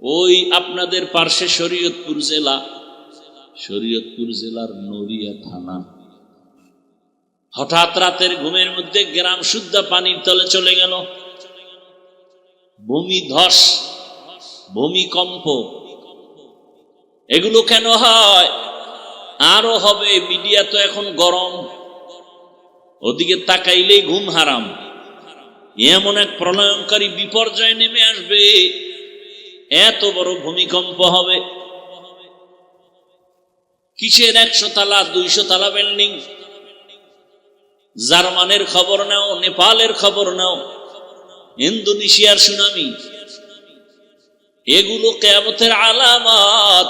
ওই আপনাদের পার্শ্বে শরীয়তপুর জেলার নড়িয়া থানা। হঠাৎ রাতের ঘুমের মধ্যে গ্রাম শুদ্ধা পানির তলে চলে গেল। ভূমিধস, ভূমিকম্প, এগুলো কেন হয়? আরো হবে। মিডিয়া তো এখন গরম, ওদিকে তাকাইলেই ঘুম হারাম। এমন এক প্রলয়ঙ্কারী বিপর্যয় নেমে আসবে, এত বড় ভূমিকম্প হবে। কিসের 100 তলা 200 তলা বিল্ডিং? জার্মানের খবর নাও, নেপালের খবর নাও, ইন্দোনেশিয়ার সুনামি, এগুলো কিয়ামতের আলামত।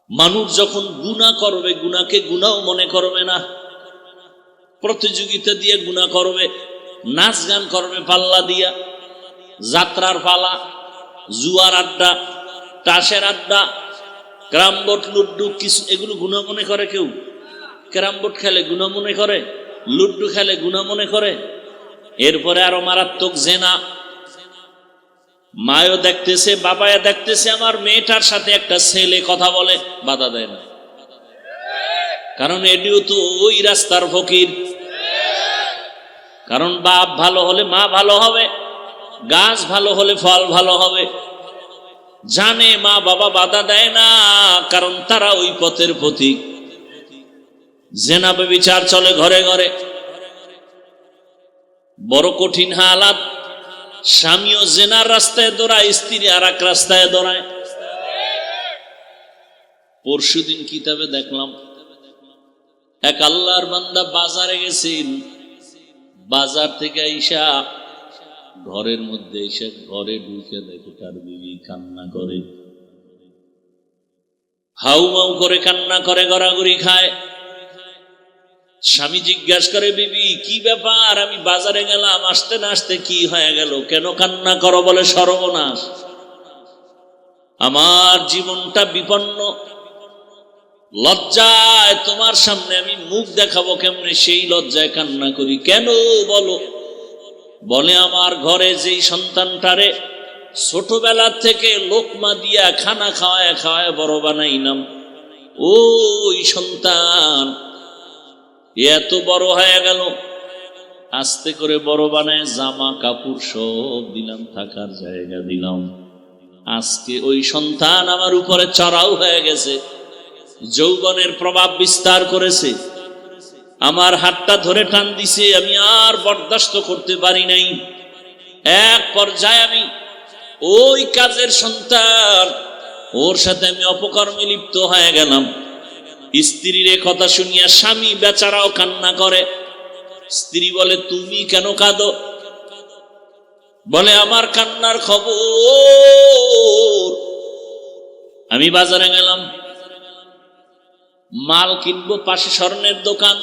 মানুষ যখন গুনাহ করবে, গুনাহকে গুনাহও মনে করবে না, প্রতিযোগিতা দিয়ে গুনাহ করবে, নাচ গান করবে পাল্লা দিয়া, যাত্রার পালা, জুয়ার আড্ডা, তাসের আড্ডা, ক্যারাম বোর্ড, লুড্ডু, কিছু এগুলো গুনাহ মনে করে কেউ? ক্যারাম বোর্ড খেলে গুনাহ মনে করে, লুড্ডু খেলে গুনাহ মনে করে। এরপরে আরো মারাত্মক জেনা। মায়ও দেখতেছে, বাবায়া দেখতেছে, আমার মেয়েটার সাথে একটা ছেলে কথা বলে, বাধা দেয় না, কারণ এটিও তো ওই রাস্তার ফকির। কারণ বাপ ভালো হলে মা ভালো হবে, গাছ ভালো হলে ফল ভালো হবে। জানে মা বাবা বাধা দেয় না, কারণ তারা ওই পথের পথিক। জেনা ব্যভিচার চলে ঘরে ঘরে, বড় কঠিন হালাত। স্বামীও জেনার রাস্তায় দৌড়ায়, স্ত্রী আর এক রাস্তায় দৌড়ায়। পরশুদিন কিতাবে দেখলাম, এক আল্লাহর বান্দা বাজারে গেছেন, বাজার থেকে আইসা ঘরের মধ্যে এসে ঘরে ঢুকে দেখে তার বিবি কান্না করে, হাউ মাউ করে কান্না করে, গড়াগড়ি খায়। স্বামী জিজ্ঞাসা করে, বিবি কি ব্যাপার? আমি বাজারে গেলাম, আসতে না আসতে কি হয়ে গেল, কেন কান্না করো? বলে, সর্বনাশ, আমার জীবনটা বিপন্ন, লজ্জায় তোমার সামনে আমি মুখ দেখাবো কেমনে, সেই লজ্জায় কান্না করি। কেন বলো? বলে, আমার ঘরে যেই সন্তানটারে ছোটবেলা থেকে লোকমা দিয়া খানা খাওয়ায় খাওয়ায় বড় বানাইলাম, ওই সন্তান এত বড় হয়ে গেল, আস্তে করে বড় বানায়, জামা কাপড় সব দিলাম, থাকার জায়গা দিলাম। আজকে ওই সন্তান আমার উপরে চড়াও হয়ে গেছে, যৌবনের প্রভাব বিস্তার করেছে, আমার হাতটা ধরে টান দিছে, আমি আর বরদাস্ত করতে পারি নাই। এক পর্যায়ে আমি ওই কাজের সন্তান, ওর সাথে আমি অপকর্মে লিপ্ত হয়ে গেলাম। স্ত্রীর কথা শুনিয়া স্বামী বেচারাও কান্না করে। স্ত্রী বলে, তুমি কেন কাঁদো? বলে, আমার কান্নার খবর, আমি বাজারে গেলাম, মাল কিনবো, পাশে স্বর্ণের দোকান,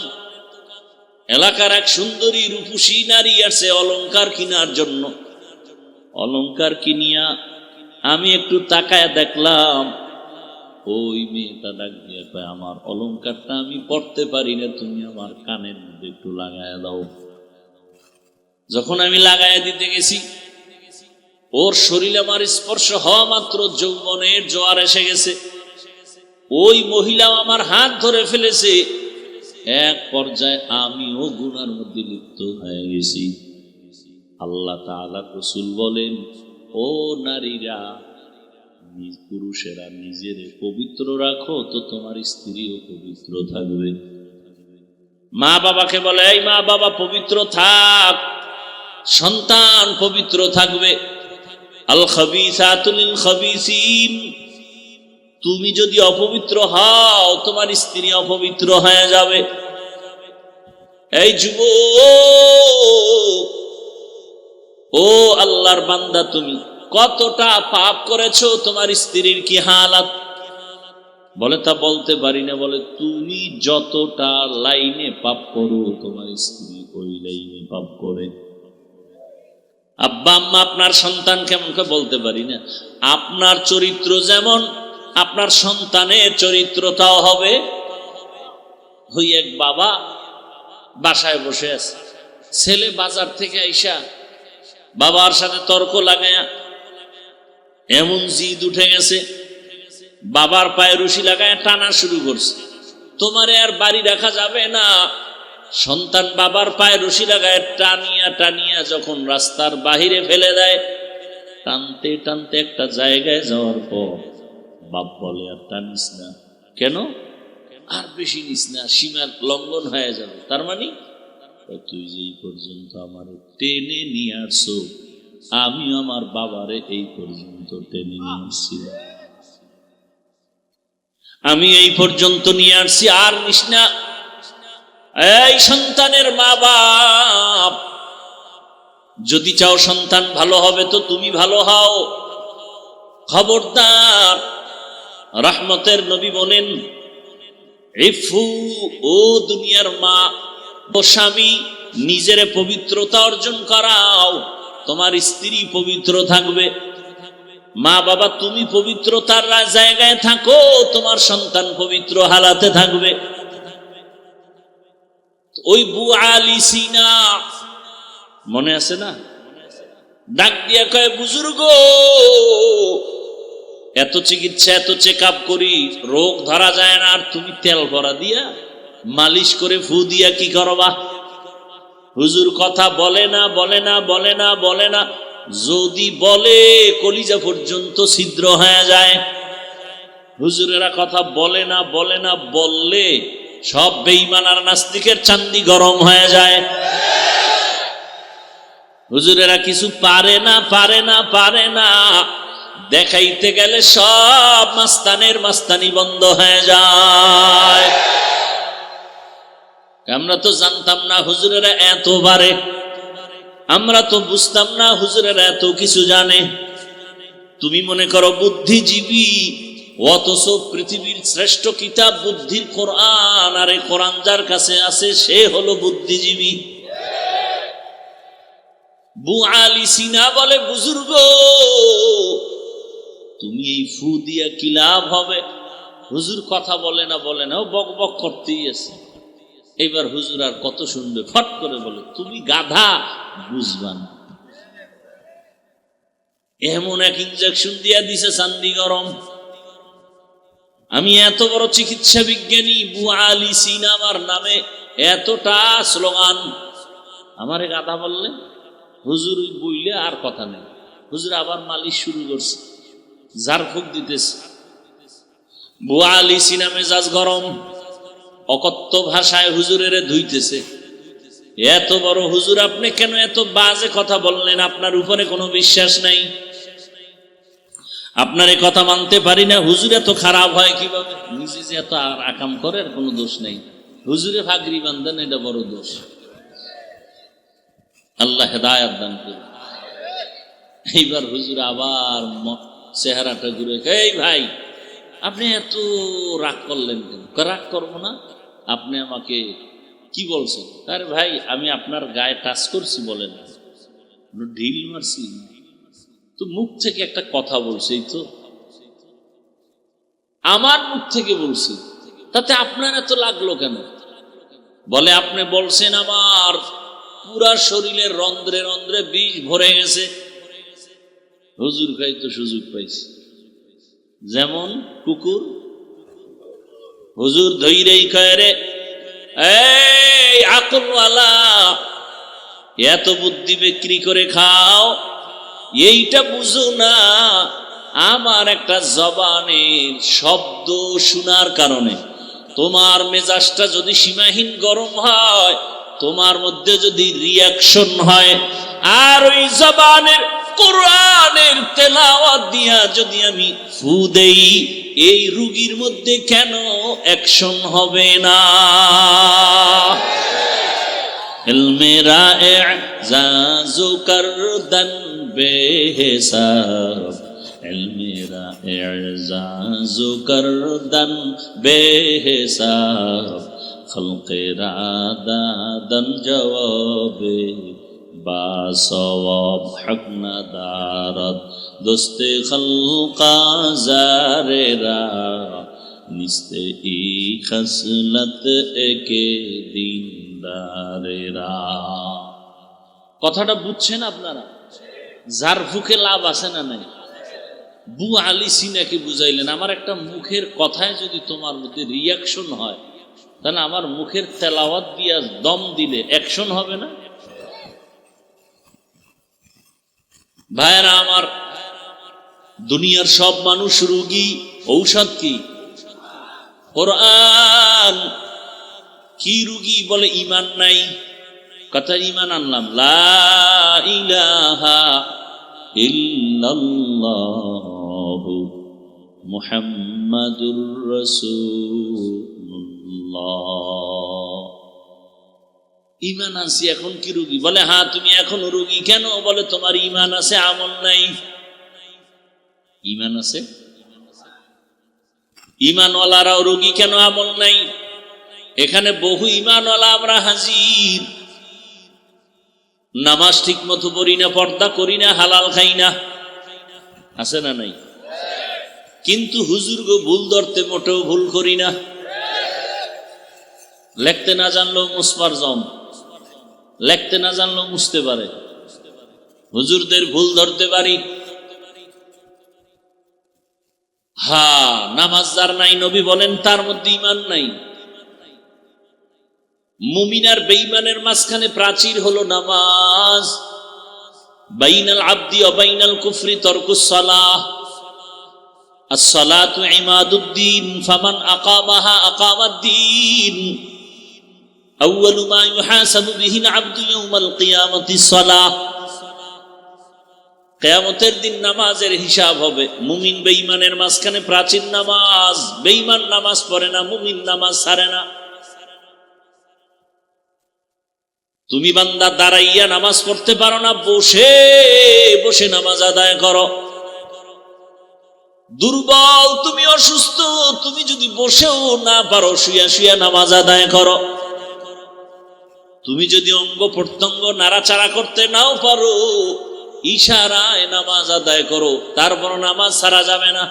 এলাকার এক সুন্দরী রূপসী নারী আছে অলংকার কেনার জন্য। অলংকার কিনিয়া আমি একটু তাকায় দেখলাম, ওই মেয়েটা ডাক দিয়ে কয়, আমার অলংকারটা আমি পড়তে পারি না, তুমি আমার কানের মধ্যে একটু লাগায় দাও। যখন আমি লাগায় দিতে গেছি, ওর শরীরে আমার স্পর্শ হওয়া মাত্র যৌবনের জোয়ার এসে গেছে। ওই মহিলাও আমার হাত ধরে ফেলেছে। এক পর্যায়ে আমিও গুনার মধ্যে লিপ্ত হয়ে গেছি। আল্লাহ তাআলা, রাসূল বলেন, ও নারীরা, পুরুষেরা নিজের পবিত্র রাখো, তো তোমার স্ত্রীও পবিত্র থাকবে। মা বাবাকে বলে, এই মা বাবা পবিত্র থাক, সন্তান পবিত্র থাকবে। আল খাবিসাতু লিল খাবিসিন, তুমি যদি অপবিত্র হও, তোমার স্ত্রী অপবিত্র হয়ে যাবে। এই যুবক, ও আল্লাহর বান্দা, তুমি কতটা পাপ করেছো, তোমার স্ত্রীর কি হালাত? বলে, তা বলতে পারি না। বলে, তুমি যতটা লাইনে পাপ করো, তোমার স্ত্রী ওই লাইনে পাপ করে। আব্বা আম্মা আপনার সন্তান কেমন কে বলতে পারি না। আপনার চরিত্র যেমন, আপনার সন্তানের চরিত্রটাও হবে। ওই এক বাবা বাসায় বসে আছে, ছেলে বাজার থেকে আইসা বাবার সাথে তর্ক লাগায়া এমন জিদ উঠে গেছে, বাবার পায়ে রশি লাগায় টানা শুরু করছে, তোমারে আর বাড়ি রাখা যাবে না। সন্তান বাবার পায়ে রশি লাগায় টানিয়া টানিয়া যখন রাস্তার বাহিরে ফেলে দেয়, টানতে টানতে একটা জায়গায় যাওয়ার পর বাপ বলে, আর টানিস না। কেন? আর বেশি নিস না, সীমার লঙ্ঘন হয়ে যাবে। তার মানে তুই যে এই পর্যন্ত আমার টেনে নিয়ে আসছো, আমি আমার বাবারে এই পর্যন্ত টেনে নিয়ে আসছি, আমি এই পর্যন্ত নিয়ে আসছি, আর নিস না। এই সন্তানের মা বাপ, যদি চাও সন্তান ভালো হবে তো তুমি ভালো হও। খবরদার, রহমতের নবী বলেন, ইফু, ও দুনিয়ার মা ও স্বামী, নিজের পবিত্রতা অর্জন করাও, তোমার স্ত্রী পবিত্র থাকবে। মা বাবা, তুমি পবিত্রতার জায়গায় থাকো, তোমার সন্তান পবিত্র হালাতে থাকবে। ওই বু আলী সিনা মনে আছে না? ডাক দিয়া কয়, বুজুর্গ, এত চিকিৎসা এত চেক আপ করি, রোগ ধরা যায় না, আর তুমি তেল ভরা দিয়া মালিশ করে ফু দিয়া কি করবা? হুজুর কথা বলে না, বলে না, বলে না, বলে না। যদি বলে কলিজা পর্যন্ত ছিদ্র হয়ে যায়। হুজুরেরা কথা বলে না, বলে না, বললে সব বেঈমান আর নাস্তিকের চান্দি গরম হয়ে যায়। হুজুরেরা কিছু পারে না, পারে না, পারে না, দেখাইতে গেলে সব মাস্তানের মাস্তানি বন্ধ হয়ে যায়। আমরা তো জানতাম না হুজুরেরা এত পারে, আমরা তো বুঝতাম না হুজুরেরা এত কিছু জানে। তুমি মনে করো বুদ্ধিজীবী, অথচ পৃথিবীর শ্রেষ্ঠ কিতাব বুদ্ধির কোরআন, আর এই কোরআন যার কাছে আছে সে হলো বুদ্ধিজীবী। বু আলী সিনা বলে, বুজুর্গ, তুমি এই ফু দিয়া কি লাভ হবে? হুজুর কথা বলে না, বলে না, ও বক বক করতেই আছে। এইবার হুজুর আর কত শুনবে, ফট করে বলে, তুমি গাধা, বুঝবা না। এমন এক ইনজেকশন দিয়া দিছে চান্দি গরম। আমি এত বড় চিকিৎসা বিজ্ঞানী, বু আলী সিনা আমার নামে এতটা স্লোগান, আমারে গাধা বললে। হুজুর বইলে আর কথা নেই, হুজুর আবার মালিশ শুরু করছে, ঝাড়ফুঁক দিতেছে। বু আলী সিনা মেজাজ গরম, অকথ্য ভাষায় হুজুরের ধুইতেছে। এত বড় হুজুর, আপনি কেন এত বাজে কথা বললেন? আপনার উপরে কোনো বিশ্বাস নাই, আপনার এই কথা মানতে পারি না। হুজুর এত খারাপ হয় কিভাবে? নিজে যে এত আকাম করে, আর কোনো দোষ নেই। হুজুরে ফাগরি বান্ধেন, এটা বড় দোষ। আল্লাহ হেদায়াত দান করুন। এইবার হুজুর আবার চেহারাটা ঘুরে, এই ভাই, আপনি এত রাগ করলেন কেন? রাগ করবো না, আপনি আমাকে কি বলছেন? আরে ভাই, আমি আপনার গায়ে টাচ করছি বলেন, ঢিল মারছি তো, মুখ থেকে একটা কথা বলছি, এই তো আমার মুখ থেকে বলছি, তাতে আপনার এত লাগলো কেন? বলে, আপনি বলছেন আমার পুরা শরীরের রন্ধ্রে রন্ধ্রে বিষ ভরে গেছে। হুজুর খাই তো সুযোগ পাইছি, যেমন কুকুর। হুজুর ধৈরেই কয়, রে এই আকলওয়ালা, এত বুদ্ধি বিক্রি করে খাও, এইটা বুঝো না আমার একটা জবানের শব্দ শোনার কারণে তোমার মেজাজটা যদি সীমাহীন গরম হয়, তোমার মধ্যে যদি রিয়াকশন হয়, আর ওই জবানের কোরআনের তেলাওয়াত দিয়া যদি আমি ফু দেই, এই রোগীর মধ্যে কেন অ্যাকশন হবে না? ইলমেরা ইজাজু করদন বেহিসাব, ইলমেরা ইজাজু করদন বেহিসাব, খলকেরা দাদন জবাবে বাসওয়াব, হক নাদারত দোস্তে খলকা জারেরা, নিস্তে ই খসলত একে দিনদারেরা। কথাটা বুঝছেন আপনারা? ঝাড়ফুঁকে লাভ আছে না নাই? বু আলী সিনাকে বুঝাইলেন, আমার একটা মুখের কথায় যদি তোমার মধ্যে রিয়াকশন হয়, তাহলে আমার মুখের তেলাওয়াত দিয়া দম দিলে অ্যাকশন হবে না? ভাইরা আমার, দুনিয়ার সব মানুষ রোগী, ঔষধ কি? কোরআন। কি রোগী? বলে ঈমান নাই। কথা ঈমান আনলাম, লা ইলাহা ইল্লাল্লাহু মুহাম্মাদুর রাসূলুল্লাহ। ঈমান আছে, এখন কি রোগী? বলে হ্যাঁ। তুমি এখনো রোগী কেন? বলে তোমার ঈমান আছে, আমল নাই। ঈমান আছে, ঈমানওয়ালারাও রোগী কেন? আমল নাই। এখানে বহু ঈমানওয়ালা আমরা হাজির, নামাজ ঠিক মতো পড়ি না, পর্দা করি না, হালাল খাই না, আছে না নাই? কিন্তু হুজুর গো ভুল ধরতে মোটেও ভুল করি না। লিখতে না জানলেও মুসপার জম, লিখতে না জানলেও মুছতে পারে। হুজুরদের ভুল ধরতে পারি। হ্যাঁ, নামাজ যার নাই, নবী বলেন তার মধ্যে ঈমান নাই। মুমিন আর বেঈমানের মাঝখানে প্রাচীর হলো নামাজ। বাইনাল আবদি ওয়া বাইনাল কুফরি তারকুস সালাহ। আস-সালাতু ইমাদুদ্দিন ফামান আকামাহা আকামাদ্দিন। আউয়ালু মা ইউহাসাবু বিহিল আবদু ইয়াউমাল কিয়ামাতিস সালাহ। কিয়ামতের দিন নামাজের হিসাব হবে। মুমিন বেঈমানের মাঝখানে প্রাচীর নামাজ। বেঈমান নামাজ পড়ে না, মুমিন নামাজ ছাড়ে না। তুমি বান্দা দাঁড়াইয়া নামাজ পড়তে পারো না, বসে বসে নামাজ আদায় করো। দুর্বল, তুমি অসুস্থ, তুমি যদি বসেও না পারো, শুয়া শুয়া নামাজ আদায় করো। তুমি যদি অঙ্গ প্রত্যঙ্গ নাড়াচাড়া করতে নাও পারো, ইশারায় নামাজ আদায় করো, তারপর নামাজ ছাড়া যাবে না।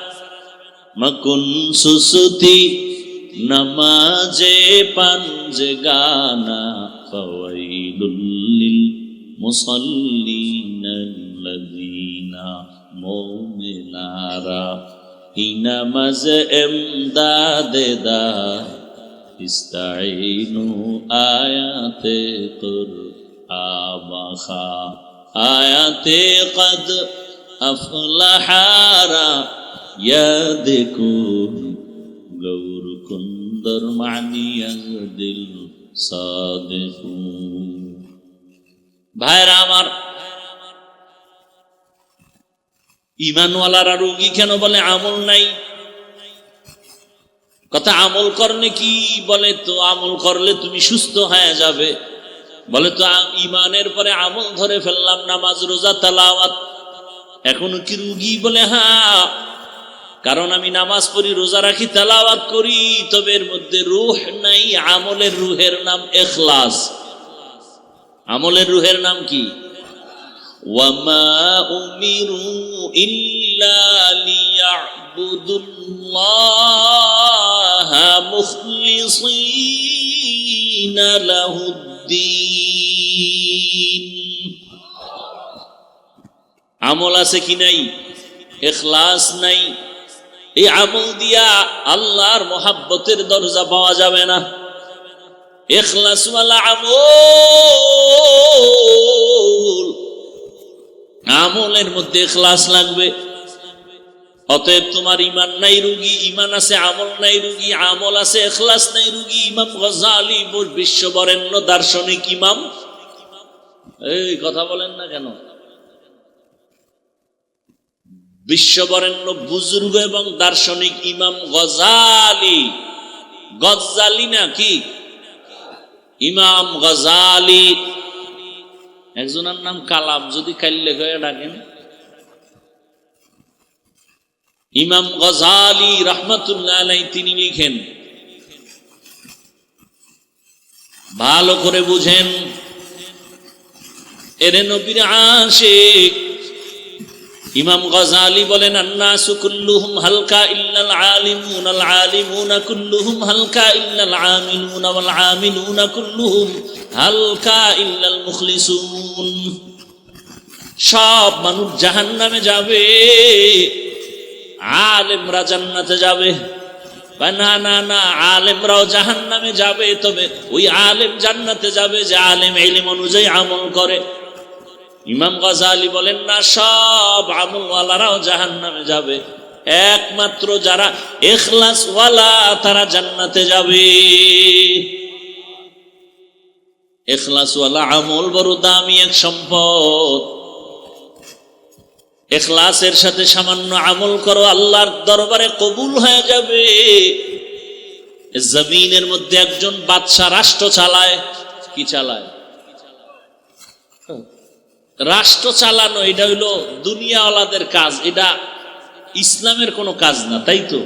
মাকুন সুসুতি নামাজে পাঞ্জে গানা ফাওয়াইলুল লিল মুসাল্লিনাল্লাযীনা মুমিনারা ইনামাজ এমদাদে দা ইস্তাইনু আয়াতে কুরআবাখা আয়াতে কদ আফলাহারা ইয়াদকুন গৌর কুন্দর মানিয়াদিল সাদিকুন। ভাইরা আমার, ঈমানওয়ালারা রোগী কেন? বলে আমল নাই। কথা আমল করলে কি? বলে তো আমল করলে তুমি সুস্থ হয়ে যাবে। বলে তো ঈমানের পরে আমল ধরে ফেললাম, নামাজ রোজা তেলাওয়াত, এখনো কি রোগী? বলে হ্যাঁ, কারণ আমি নামাজ পড়ি, রোজা রাখি, তেলাওয়াত করি, তবে এর মধ্যে রূহ নাই। আমলের রূহের নাম ইখলাস। আমলের রূহের নাম কি? ওয়ামা উমিরু ইল্লা লিয়া'বুদুল্লাহা মুখলিসিনা লাহুদ্দীন। আমল আছে কি নাই? ইখলাস নাই। এই আমল দিয়া আল্লাহর মোহাব্বতের দরজা পাওয়া যাবে না। ইখলাসওয়ালা আমল, আমলের মধ্যে ইখলাস লাগবে। অতএব তোমার ঈমান নাই রোগী, ঈমান আছে, আমল নাই রোগী, আমল আছে, ইখলাস নাই রোগী। ইমাম গজালি বিশ্ববরেণ্য দার্শনিক ইমাম, এই কথা বলেন না কেন? বিশ্ববরেণ্য বুজুর্গ এবং দার্শনিক ইমাম গজালি, গজালি না কি? ইমাম গজালি। একজনের নাম কালাম, যদি কাল্লে হয়ে ডাকেন। ইমাম গজালি রাহমাতুল্লাহ আলাইহি তিনি লিখেন, ভালো করে বুঝেন, এরে নবীর আশিক। ইমাম গজালি বলেন, আন্নাসু কুল্লুহুম হালকা ইল্লাল আলিমুন, আল আলিমুনা কুল্লুহুম হালকা ইল্লাল আমিলুন, ওয়াল আমিলুনা কুল্লুহুম হালকা ইল্লাল মুখলিসুন। সব মানুষ জাহান্নামে যাবে, আলেমরা জান্নাতে যাবে। না না না, আলেমরাও জাহান্নামে যাবে, তবে ওই আলেম জান্নাতে যাবে যে আলেম ইলম অনুযায়ী আমল করে। ইমাম গাজালি বলেন না, সব আমলওয়ালারাও জাহান্নামে যাবে, একমাত্র যারা ইখলাসওয়ালা তারা জান্নাতে যাবে। ইখলাসওয়ালা আমল বড় দামি এক সম্পদ। ইখলাসের সাথে সামান্য আমল করো, আল্লাহর দরবারে কবুল হয়ে যাবে। জমিনের মধ্যে একজন বাদশা রাষ্ট্র চালায়। কি চালায়? রাষ্ট্র চালানো এটা হইলো দুনিয়াওয়ালাদের কাজ, এটা ইসলামের কোনো কাজ না, তাই তো?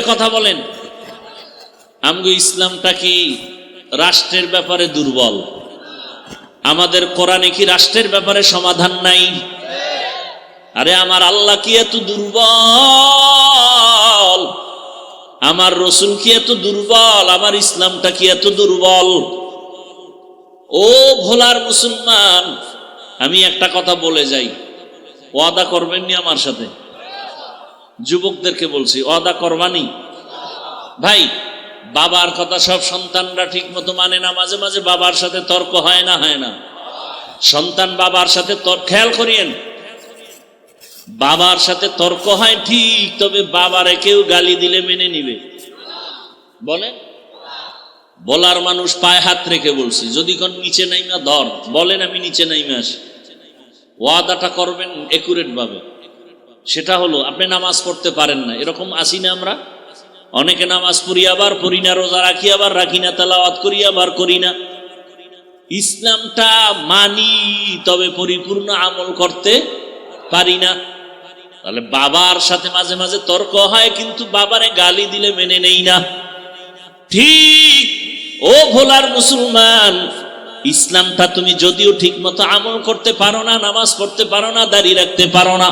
কথা বলেন, আমগো ইসলামটা কি রাষ্ট্রের ব্যাপারে দুর্বল? আমাদের কোরআনে কি রাষ্ট্রের ব্যাপারে সমাধান নাই? আরে আমার আল্লাহ কি এত দুর্বল? আমার রসুল কি এত দুর্বল? আমার ইসলামটা কি এত দুর্বল? ও ভোলার মুসলমান, আমি একটা কথা বলে যাই, ওয়াদা করবেন নি আমার সাথে? যুবকদেরকে বলছি, ওয়াদা করবানি? ভাই, বাবার কথা সব সন্তানরা ঠিক মতো মানে না, মাঝে মাঝে বাবার সাথে তর্ক হয় না? হয় না? সন্তান বাবার সাথে খেয়াল করিয়েন, বাবার সাথে তর্ক হয় ঠিক, তবে বাবারে কেউ গালি দিলে মেনে নিবে? বলে বলার মানুষ পায়ে হাত রেখে বলছি, যদি কোন নিচে নাইমা ধর, বলেন আমি নিচে নাইমা আসি। ওয়াদাটা করবেন একুরেট ভাবে। সেটা হলো, আপনি নামাজ পড়তে পারেন না, এরকম আসি না আমরা? অনেকে নামাজ পড়ি আবার পড়ি না, রোজা রাখি আবার রাখি না, তেলাওয়াত করি আবার করি না। ইসলামটা মানি, তবে পরিপূর্ণ আমল করতে পারি না। তাহলে বাবার সাথে মাঝে মাঝে তর্ক হয়, কিন্তু বাবারে গালি দিলে মেনে নেই না। ঠিক ও ভোলার মুসলমান, ইসলামটা তুমি যদিও ঠিক মতো আমল করতে পারো না, নামাজ পড়তে পারো না, দাড়ি রাখতে পারো না,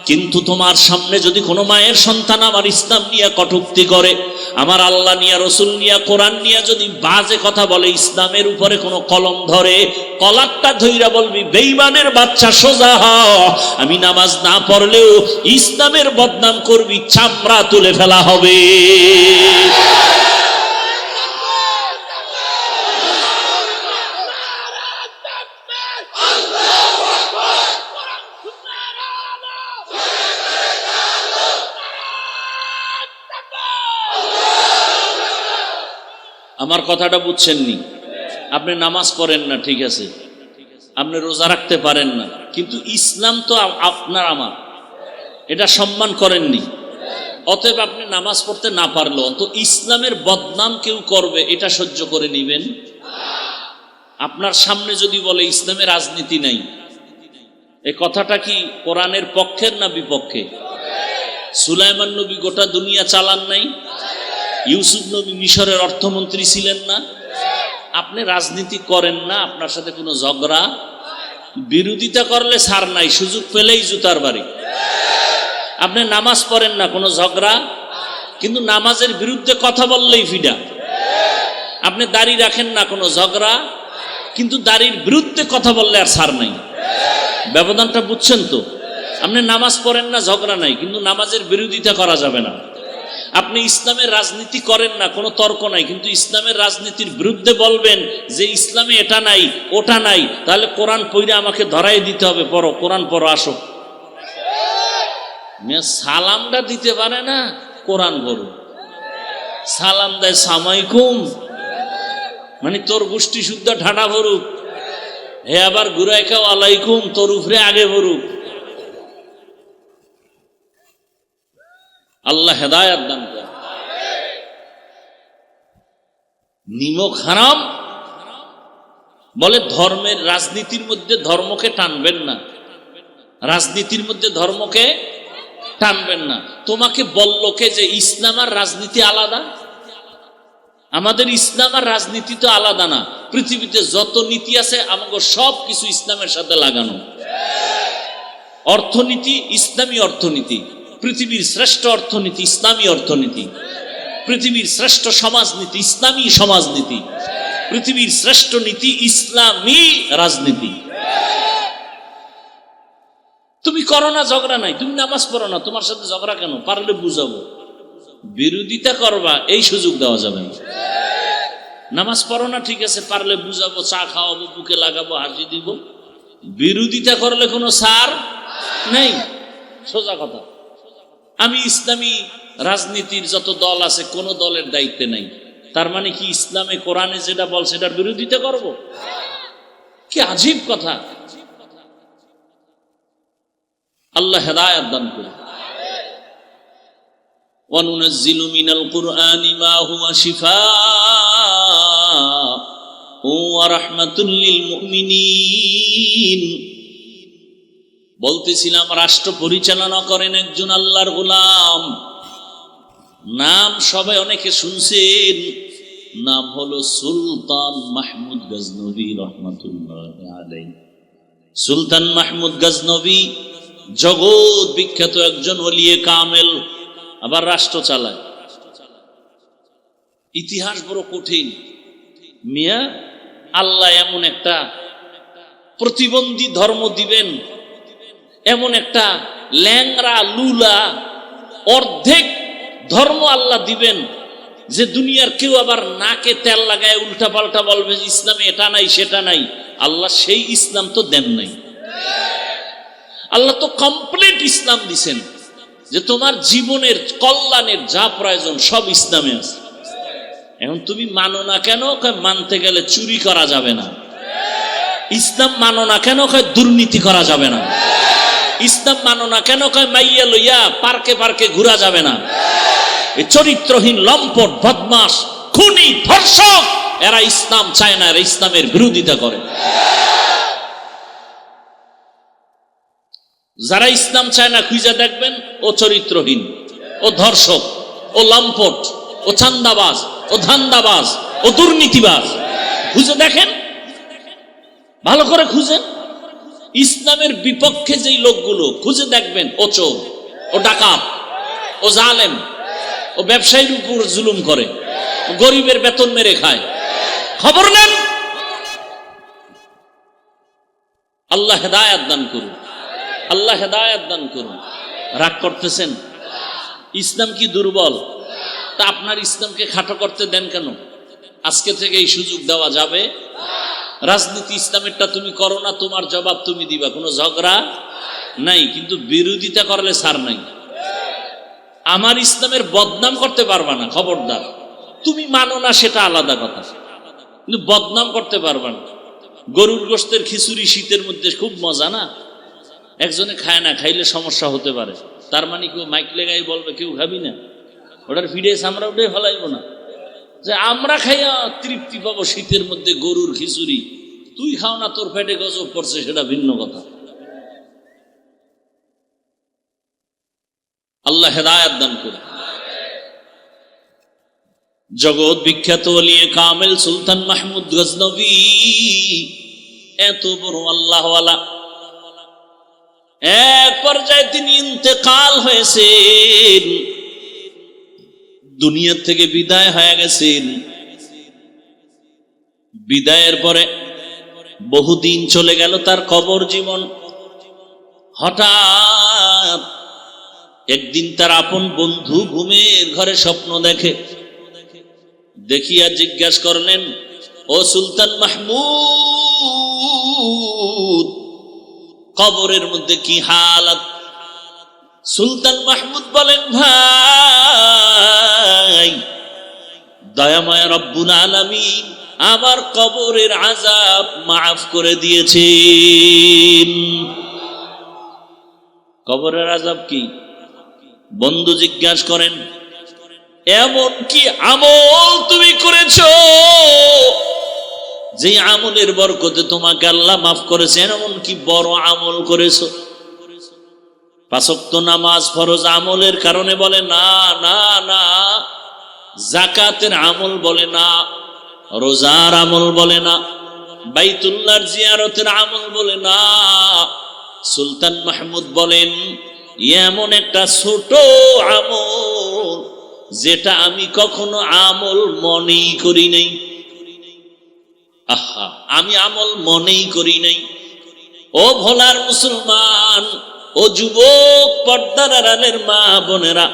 কিন্তু তোমার সামনে যদি কোনো মায়ের সন্তান আমার ইসলাম নিয়ে কটূক্তি করে, আমার আল্লাহ নিয়ে, রসুল নিয়ে, কোরআন নিয়ে যদি বাজে কথা বলে, ইসলামের উপরে কোনো কলম ধরে, কলারটা ধইরা বলবি, বেঈমানের বাচ্চা সোজা হ, আমি নামাজ না পড়লেও ইসলামের বদনাম করবি, চামড়া তুলে ফেলা হবে। আমার কথাটা বুঝছেননি? আপনি নামাজ পড়েন না, ঠিক আছে, আপনি রোজা রাখতে পারেন না, কিন্তু ইসলাম তো আপনার আমার, এটা সম্মান করেননি। অতএব আপনি নামাজ পড়তে না পারলেও তো ইসলামের বদনাম কেউ করবে, এটা সহ্য করে নিবেন? আপনার সামনে যদি বলে ইসলামের রাজনীতি নাই, এই কথাটা কি কোরআনের পক্ষের না বিপক্ষে? সুলাইমান নবী গোটা দুনিয়া চালান নাই? ইউসুফ নবী মিশরের অর্থমন্ত্রী ছিলেন না? আপনি রাজনীতি করেন না, আপনার সাথে কোনো ঝগড়া, বিরোধিতা করলে ছাড় নাই, সুযোগ পেলেই জুতার বাড়ি। আপনি নামাজ পড়েন না, কোনো ঝগড়া, কিন্তু নামাজের বিরুদ্ধে কথা বললেই ফিডা। আপনি দাড়ি রাখেন না, কোনো ঝগড়া, কিন্তু দাড়ির বিরুদ্ধে কথা বললে আর ছাড় নাই। ব্যবধানটা বুঝছেন তো? আপনি নামাজ পড়েন না, ঝগড়া নাই, কিন্তু নামাজের বিরোধিতা করা যাবে না। আপনি ইসলামের রাজনীতি করেন না, কোনো তর্ক নাই, কিন্তু ইসলামের রাজনীতির বিরুদ্ধে বলবেন যে ইসলামে এটা নাই ওটা নাই, তাহলে কোরআন পড়ে আমাকে ধরাই দিতে হবে, পড়ো কোরআন পড়ো, আসো। সালামটা দিতে পারে না, কোরআন পড়ো। সালাম দেয় সামাইকুম, মানে তোর গোষ্ঠী শুদ্ধ ঢাডা ভরুক, হে আবার ঘুরাই খাও আলাইকুম, তোর উপরে আগে ভরুক। আল্লাহ হেদায়াত দান করে। নিমক হারাম বলে ধর্মের, রাজনীতির মধ্যে ধর্মকে টানবেন না, রাজনীতির মধ্যে ধর্মকে টানবেন না। তোমাকে বলল কে যে ইসলাম আর রাজনীতি আলাদা? আমাদের ইসলাম আর রাজনীতি তো আলাদা না। পৃথিবীতে যত নীতি আছে আমাকে সব কিছু ইসলামের সাথে লাগানো। অর্থনীতি ইসলামী অর্থনীতি, পৃথিবীর শ্রেষ্ঠ অর্থনীতি ইসলামী অর্থনীতি, পৃথিবীর শ্রেষ্ঠ সমাজনীতি ইসলামী সমাজনীতি, পৃথিবীর শ্রেষ্ঠ নীতি ইসলামী রাজনীতি। তুমি করো না ঝগড়া নাই, তুমি নামাজ পড়ো না, তোমার সাথে ঝগড়া কেন, পারলে বুঝাবো। বিরোধিতা করবা এই সুযোগ দেওয়া যাবে না। নামাজ পড়ো না ঠিক আছে, পারলে বুঝাবো, চা খাওয়াবো, বুকে লাগাবো, হাসি দিব। বিরোধিতা করলে কোনো সার নেই, সোজা কথা। আমি ইসলামী রাজনীতির যত দল আছে কোন দলের দায়িত্বে নাই, তার মানে কি ইসলামে কোরআনে যেটা বল সেটার বিরোধিতা করব? কি আজীব কথা। আল্লাহ হেদায়েত দান করুন। وَنُنَزِّلُ مِنَ الْقُرْآنِ مَا هُوَ شِفَاءٌ وَرَحْمَةٌ لِلْمُؤْمِنِينَ। বলতেছিলাম রাষ্ট্র পরিচালনা করেন একজন আল্লাহর গোলাম, নাম সবাই অনেকে শুনছেন, নাম হলো সুলতান মাহমুদ গজনবী রহমাতুল্লাহি আলাইহি। সুলতান মাহমুদ গজনবী জগৎ বিখ্যাত একজন ওলিয়ে কামেল, আবার রাষ্ট্র চালায়। ইতিহাস বড় কঠিন মিয়া। আল্লাহ এমন একটা প্রতিবন্ধী ধর্ম দিবেন, এমন একটা ল্যাংরা লুলা অর্ধেক ধর্ম আল্লাহ দিবেন যে দুনিয়ার কেউ আবার নাকে তেল লাগায় উল্টা পাল্টা বলবে ইসলামে এটা নাই সেটা নাই। আল্লাহ সেই ইসলাম তো দেন নাই। আল্লাহ তো কমপ্লিট ইসলাম দিছেন যে তোমার জীবনের কল্যাণের যা প্রয়োজন সব ইসলামে আছে। এখন তুমি মানো না কেন? মানতে গেলে চুরি করা যাবে না। ইসলাম মানো না কেন? দুর্নীতি করা যাবে না। ইসলাম মানো না কেন? মাইয়া লইয়া পার্কে পার্কে ঘোরা যাবে না। এই চরিত্রহীন লম্পট বদমাস খুনি ধর্ষক এরা ইসলাম চায় না, এরা ইসলামের বিরোধিতা করে। যারা ইসলাম চায় না খুঁজে দেখবেন ও চরিত্রহীন, ও ধর্ষক, ও লম্পট, ও চান্দাবাজ, ও ধান্দাবাজ, ও দুর্নীতিবাজ। খুঁজে দেখেন, ভালো করে খুঁজেন। ইসলামের বিপক্ষে যেই লোকগুলো খুঁজে দেখবেন ও চোর, ও ডাকাত, ও জালেম, ও ব্যবসায়ীর উপর জুলুম করে, ও গরিবের বেতন মেরে খায়। খবর নেন। আল্লাহ হেদায়েত দান করুন, আল্লাহ হেদায়েত দান করুন। রাগ করতেছেন? ইসলাম কি দুর্বল? তা আপনার ইসলামকে খাটো করতে দেন কেন? আজকে থেকে এই সুযোগ দেওয়া যাবে। রাজনীতি ইসলামেরটা তুমি করো না, তোমার জবাব তুমি দিবা, কোনো ঝগড়া নাই। কিন্তু বিরোধিতা করলে ছাড় নাই। আমার ইসলামের বদনাম করতে পারবা না, খবরদার। তুমি মানো না সেটা আলাদা কথা, কিন্তু বদনাম করতে পারবা না। গরুর গোশতের খিচুড়ি শীতের মধ্যে খুব মজা না? একজনে খায় না, খাইলে সমস্যা হতে পারে। তার মানে কেউ মাইক লেগাই বলবে কেউ খাবি না, ওটার ভিডিও আমরা উঠে ফেলাইব না। যে আমরা খাইয়া তৃপ্তি পাবো শীতের মধ্যে গরুর খিচুড়ি, তুই খাও না, তোর পেটে গজব পড়ছে, সেটা ভিন্ন কথা। আল্লাহ হেদায়েত দান করে। জগৎ বিখ্যাত ওলিয়ে কামেল সুলতান মাহমুদ গজনবী এত বড় আল্লাহওয়ালা, এক পর্যায়ে তিনি ইন্তেকাল হয়েছেন, দুনিয়া থেকে বিদায় হয়ে গেছেন। বিদায়ের পরে বহুদিন চলে গেল তার কবর জীবন। হঠাৎ একদিন তার আপন বন্ধু ঘুমের ঘরে স্বপ্ন দেখে। দেখিয়া জিজ্ঞাসা করলেন, ও সুলতান মাহমুদ, কবরের মধ্যে কি হালাত? সুলতান মাহমুদ বলেন, ভাই, দয়াময় রব্বুল আলামিন আমার কবরের আযাব মাফ করে দিয়েছেন। কবরের আযাব কি? বন্ধু জিজ্ঞাসা করেন, এমন কি আমল তুমি করেছো যে আমলের বরকতে তোমাকে আল্লাহ মাফ করেছেন? এমন কি বড় আমল করেছো? 5 ওয়াক্ত নামাজ ফরজ আমলের কারণে বলে না, না না। যাকাতের আমল বলে না, রোজার আমল বলে না, বাইতুল্লাহর জিয়ারতের আমল বলে না। সুলতান মাহমুদ বলেন, এমন একটা ছোট আমল যেটা আমি কখনো আমল মনেই করি নাই। আহা, আমি আমল মনেই করি নাই। ও ভোলার মুসলমান, ও যুবক, পর্দার আড়ালের মা বোনেরা,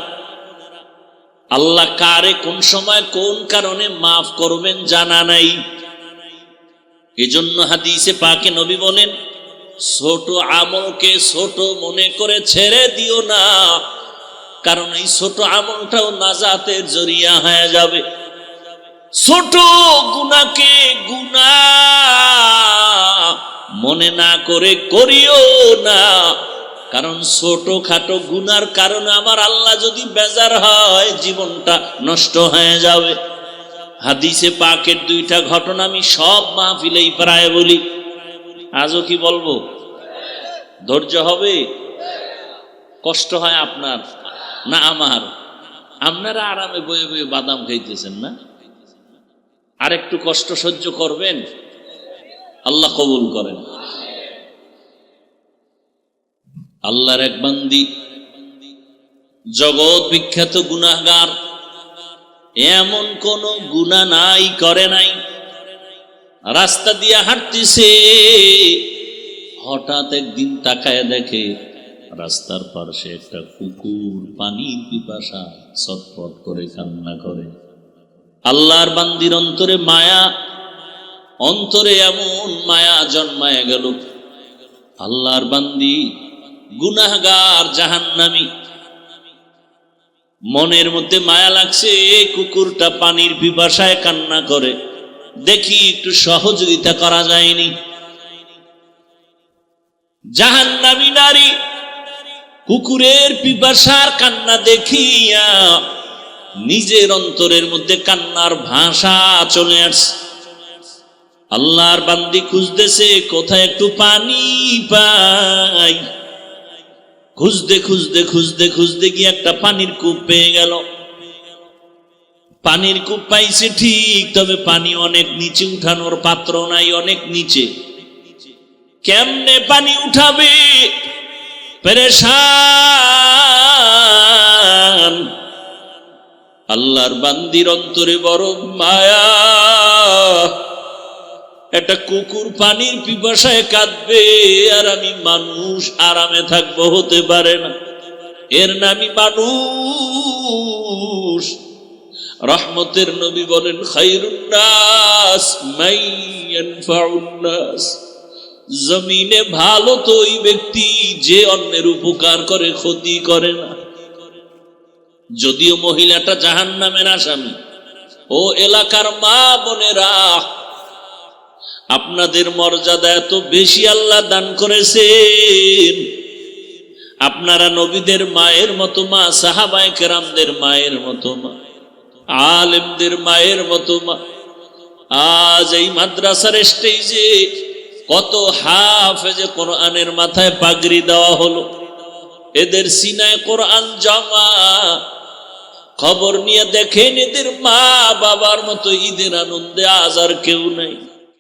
আল্লাহ কারে কোন সময় কোন কারণে মাফ করবেন জানা নাই। এজন্য হাদিসে পাকে নবী বলেন, ছোট আমলকে ছোট মনে করে ছেড়ে দিও না, কারণ এই ছোট আমলটাও নাজাতের জরিয়া হয়ে যাবে। ছোট গুনাহকে গুনাহ মনে না করে করিও না, কারণ ছোট খাটো গুনার কারণে আমার আল্লাহ যদি বেজার হয় জীবনটা নষ্ট হয়ে যাবে। হাদিসে পাকের দুইটা ঘটনা আমি সব মাহফিলেই প্রায় বলি, আজও কি বলবো? ধৈর্য হবে? কষ্ট হয় আপনার না আমার? আপনারা আরামে বয়ে বয়ে বাদাম খাইতেছেন না? আর একটু কষ্ট সহ্য করবেন, আল্লাহ কবুল করেন। আল্লাহর এক বান্দি, জগৎ বিখ্যাত গুনাহগার, এমন কোন গুনাহ নাই করে নাই। রাস্তা দিয়ে হাঁটতেছে, হঠাৎ একদিন তাকায় দেখে রাস্তার পাশে একটা কুকুর পানির পিপাসা ছটফট করে কান্না করে। আল্লাহর বান্দির অন্তরে মায়া, অন্তরে এমন মায়া জন্মায় গেল। আল্লাহর বান্দি গুনাহগার, জাহান্নামী, মনের মধ্যে মায়া লাগছে, কুকুরটা পানির পিপাসায় কান্না করে, দেখি একটু সহযোগিতা করা যায়নি। জাহান্নামী নারী কুকুরের পিপাসার কান্না দেখিয়া নিজের অন্তরের মধ্যে কান্নার ভাষা চলে আসছে। আল্লাহর বান্দি খুঁজতেছে কোথায় একটু পানি পাই। খুঁজতে খুঁজতে খুঁজতে খুঁজতে গিয়ে একটা পানির কূপ পেয়ে গেল। পানির কূপ পাইছে ঠিক, তবে পানি অনেক নিচে, উঠানোর পাত্র নাই, অনেক নিচে। কেমনে পানি উঠাবে? পেরেশান। আল্লাহর বান্দির অন্তরে বড় মায়া, একটা কুকুর পানির পিপাসায় কাঁদবে আর আমি মানুষ আরামে থাকবো, হতে পারে না। এর নামই মানুষ। রহমতের নবী বলেন, খায়রুন নাস মান ইয়ানফাউন নাস। জমিনে ভালো তো ওই ব্যক্তি যে অন্যের উপকার করে, ক্ষতি করে না। যদিও মহিলাটা জাহান্নামের আসামি। ও এলাকার মা বোনেরা, আপনাদের মর্যাদা এত বেশি আল্লাহ দান করেছেন। আপনারা নবীদের মায়ের মতো মা, সাহাবায়ে কেরামদের মায়ের মতো মা, আলেমদের মায়ের মতো মা। আজ এই মাদ্রাসার স্টেজে কত হাফেজে কোরআনের মাথায় পাগড়ি দেওয়া হলো, এদের সিনায় কোরআন জমা। খবর নিয়ে দেখেন, এদের মা বাবার মতো ঈদের আনন্দে আজ আর কেউ নাই।